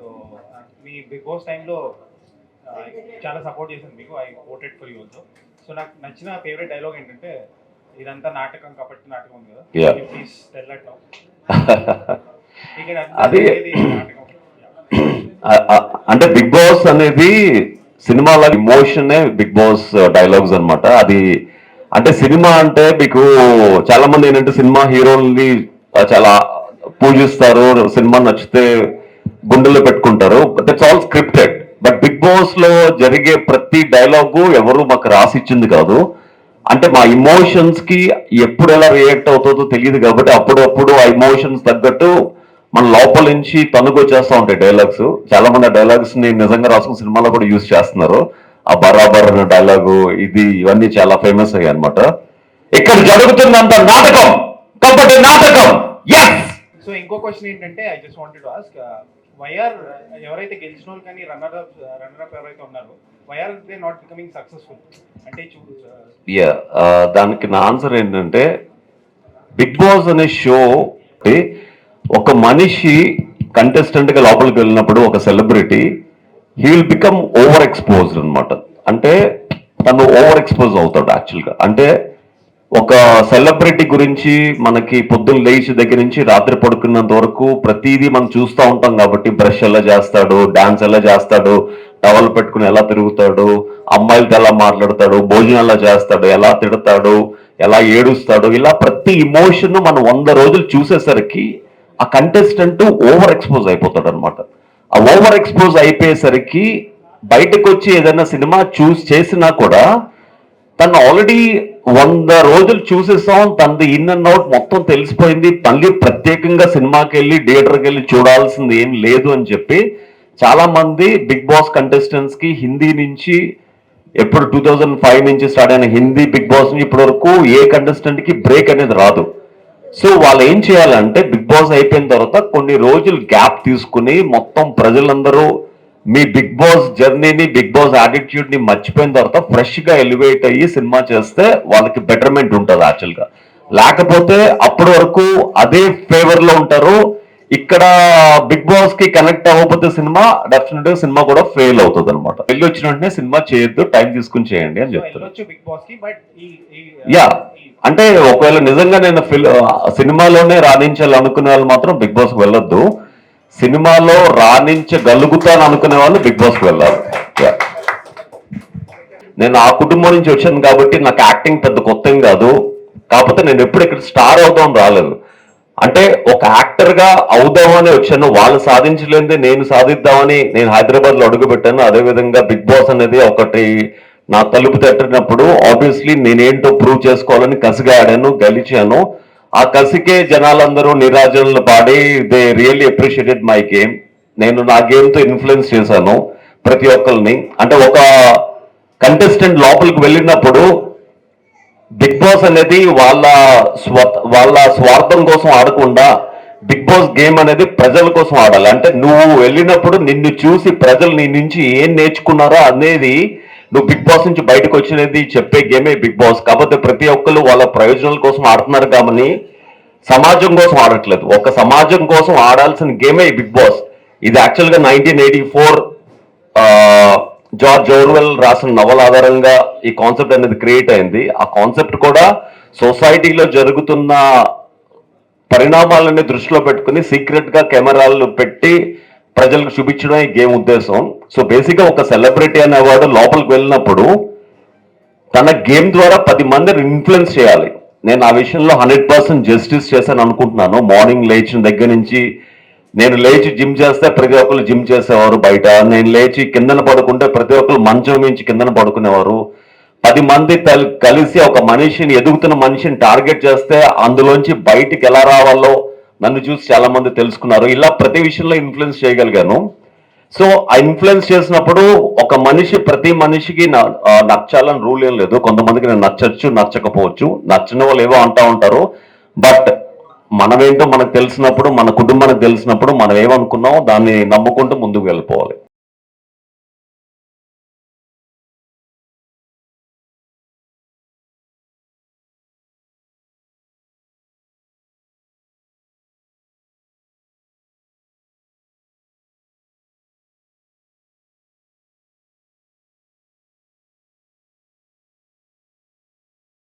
So మీ big boss టైంలో చాలా support చేశాను మీకు. I voted for you also. So నాకు నచ్చిన ఫేవరెట్ డైలాగ్ ఏంటంటే, ఇదంతా నాటకం కాబట్టి నాటకం ఉంది కదా. Yeah. Please tell that now. అది నాటకం. అంటే బిగ్ బాస్ అనేది సినిమాల ఇమోషనే బిగ్ బాస్ డైలాగ్స్ అన్నమాట. అది అంటే సినిమా అంటే మీకు చాలా మంది ఏంటంటే సినిమా హీరోల్ని చాలా పూజిస్తారు, సినిమా నచ్చితే గుండెల్లో పెట్టుకుంటారు. That's all scripted. But Bigg Boss లో జరిగే ప్రతి డైలాగు ఎవరు మాకు రాసి ఇచ్చింది కాదు. అంటే మా ఇమోషన్స్ కి ఎప్పుడు ఎలా రియాక్ట్ అవుతుందో తెలియదు కాబట్టి అప్పుడప్పుడు ఆ ఇమోషన్స్ తగ్గట్టు మన లోపల నుంచి తనుకొచ్చేస్తా ఉంటాయి డైలాగ్స్. చాలా మంది ఆ డైలాగ్స్ ని నిజంగా రాసుకున్న సినిమాలో కూడా యూజ్ చేస్తున్నారు. ఆ బరాబర్ అనే డైలాగు ఇవన్నీ చాలా ఫేమస్ అయ్యాయి అనమాట. ఇక్కడ జరుగుతున్నంత నాటకం కాబట్టి నాటకం. సో ఇంకో క్వశ్చన్ ఏంటంటే, I just wanted to ask, why are ఎవరైతే గెలిచిన వాళ్ళు కానీ రన్నర్ అప్ ఎవరైతే ఉన్నారో, why are they not becoming successful అంటే దానికి నా ఆన్సర్ ఏంటంటే, బిగ్ బాస్ అనే షో ఒక మనిషి కంటెస్టెంట్ గా లోపలికి వెళ్ళినప్పుడు ఒక celebrity he will become over exposed అనమాట. అంటే తను ఓవర్ ఎక్స్పోజ్ అవుతాడు యాక్చువల్గా. అంటే ఒక సెలబ్రిటీ గురించి మనకి పొద్దున్న లేచి దగ్గర నుంచి రాత్రి పడుకున్నంత వరకు ప్రతిదీ మనం చూస్తూ ఉంటాం కాబట్టి, బ్రష్ ఎలా చేస్తాడు, డాన్స్ ఎలా చేస్తాడు, టవల్ పెట్టుకుని ఎలా తిరుగుతాడు, అమ్మాయిలతో ఎలా మాట్లాడతాడు, భోజనం ఎలా చేస్తాడు, ఎలా తిడతాడు, ఎలా ఏడుస్తాడు, ఇలా ప్రతి ఇమోషన్ మనం 100 రోజులు చూసేసరికి ఆ కంటెస్టెంట్ ఓవర్ ఎక్స్పోజ్ అయిపోతాడు అనమాట. ఆ ఓవర్ ఎక్స్పోజ్ అయిపోయేసరికి బయటకు వచ్చి ఏదైనా సినిమా చేసినా కూడా తను ఆల్రెడీ 100 రోజులు చూసేసాం, తనది ఇన్ అండ్ అవుట్ మొత్తం తెలిసిపోయింది, మళ్ళీ ప్రత్యేకంగా సినిమాకి వెళ్ళి థియేటర్కి వెళ్ళి చూడాల్సింది ఏం లేదు అని చెప్పి చాలా మంది బిగ్ బాస్ కంటెస్టెంట్స్ కి హిందీ నుంచి ఎప్పుడు 2005 నుంచి స్టార్ట్ అయిన హిందీ బిగ్ బాస్ నుంచి ఇప్పటి వరకు ఏ కంటెస్టెంట్ కి బ్రేక్ అనేది రాదు. సో వాళ్ళు ఏం చేయాలంటే బిగ్ బాస్ అయిపోయిన తర్వాత కొన్ని రోజులు గ్యాప్ తీసుకుని మొత్తం ప్రజలందరూ మీ బిగ్ బాస్ జర్నీని, బిగ్ బాస్ యాటిట్యూడ్ ని మర్చిపోయిన తర్వాత ఫ్రెష్ గా ఎలివేట్ అయ్యి సినిమా చేస్తే వాళ్ళకి బెటర్మెంట్ ఉంటుంది యాక్చువల్ గా. లేకపోతే అప్పటి వరకు అదే ఫేవర్ లో ఉంటారు. ఇక్కడ బిగ్ బాస్ కి కనెక్ట్ అవ్వకపోతే సినిమా డెఫినెట్ గా సినిమా కూడా ఫెయిల్ అవుతుంది అనమాట. వెళ్ళి వచ్చిన వెంటనే సినిమా చేయొద్దు, టైం తీసుకుని చేయండి అని చెప్తారు. యా, అంటే ఒకవేళ నిజంగా నేను సినిమాలోనే రాణించాలి అనుకునే వాళ్ళు మాత్రం బిగ్ బాస్ కి వెళ్ళొద్దు. సినిమాలో రాణించగలుగుతాను అనుకునే వాళ్ళు బిగ్ బాస్ కి వెళ్ళాలి. నేను ఆ కుటుంబం నుంచి వచ్చాను కాబట్టి నాకు యాక్టింగ్ పెద్ద కొత్త ఏం కాదు. కాకపోతే నేను ఎప్పుడు ఇక్కడ స్టార్ అవుదాం రాలేదు. అంటే ఒక యాక్టర్ గా అవుదామని వచ్చాను. వాళ్ళు సాధించలేదే నేను సాధిద్దామని నేను హైదరాబాద్ లో అడుగు పెట్టాను. అదేవిధంగా బిగ్ బాస్ అనేది ఒకటి నా తలుపు తట్టినప్పుడు ఆబ్వియస్లీ నేనేంటో ప్రూవ్ చేసుకోవాలని కసిగా ఆడాను, గెలిచాను. ఆ కసికే జనాలందరూ నిరాజనలు పాడి they really appreciated my game. నేను నా గేమ్ తో ఇన్ఫ్లుయెన్స్ చేశాను ప్రతి ఒక్కరిని. అంటే ఒక కంటెస్టెంట్ లోపలికి వెళ్ళినప్పుడు బిగ్ బాస్ అనేది వాళ్ళ స్వార్థం కోసం ఆడకుండా బిగ్ బాస్ గేమ్ అనేది ప్రజల కోసం ఆడాలి. అంటే నువ్వు వెళ్ళినప్పుడు నిన్ను చూసి ప్రజలు నీ నుంచి ఏం నేర్చుకున్నారో అనేది నువ్వు బిగ్ బాస్ నుంచి బయటకు వచ్చినది చెప్పే గేమే బిగ్ బాస్. కాకపోతే ప్రతి ఒక్కరు వాళ్ళ ప్రయోజనాల కోసం ఆడుతున్నారు కాబట్టి సమాజం కోసం ఆడట్లేదు. ఒక సమాజం కోసం ఆడాల్సిన గేమే ఈ బిగ్ బాస్. ఇది యాక్చువల్గా 1984 జార్జ్ ఓర్వెల్ రాసిన నవల ఆధారంగా ఈ కాన్సెప్ట్ అనేది క్రియేట్ అయింది. ఆ కాన్సెప్ట్ కూడా సొసైటీలో జరుగుతున్న పరిణామాలని దృష్టిలో పెట్టుకుని సీక్రెట్ గా కెమెరాలు పెట్టి ప్రజలకు చూపించడం ఈ గేమ్ ఉద్దేశం. సో బేసిక్గా ఒక సెలబ్రిటీ అనేవాడు లోపలికి వెళ్ళినప్పుడు తన గేమ్ ద్వారా 10 మందిని ఇన్ఫ్లుయెన్స్ చేయాలి. నేను ఆ విషయంలో 100% జస్టిస్ చేశాను అనుకుంటున్నాను. మార్నింగ్ లేచిన దగ్గర నుంచి నేను లేచి జిమ్ చేస్తే ప్రతి ఒక్కరు జిమ్ చేసేవారు బయట. నేను లేచి కిందన పడుకుంటే ప్రతి ఒక్కరు మంచం మించి కిందన పడుకునేవారు. 10 మంది కలిసి ఒక మనిషిని, ఎదుగుతున్న మనిషిని టార్గెట్ చేస్తే అందులోంచి బయటికి ఎలా రావాలో నన్ను చూసి చాలా మంది తెలుసుకున్నారు. ఇలా ప్రతి విషయంలో ఇన్ఫ్లుయెన్స్ చేయగలిగాను. సో ఆ ఇన్ఫ్లుయెన్స్ చేసినప్పుడు ఒక మనిషి ప్రతి మనిషికి నచ్చాలని రూల్ ఏం లేదు. కొంతమందికి నేను నచ్చచ్చు, నచ్చకపోవచ్చు. నచ్చిన వాళ్ళు ఏవో అంటా ఉంటారు. బట్ మనమేంటో మనకు తెలిసినప్పుడు, మన కుటుంబానికి తెలిసినప్పుడు మనం ఏమనుకున్నామో దాన్ని నమ్ముకుంటూ ముందుకు వెళ్ళిపోవాలి.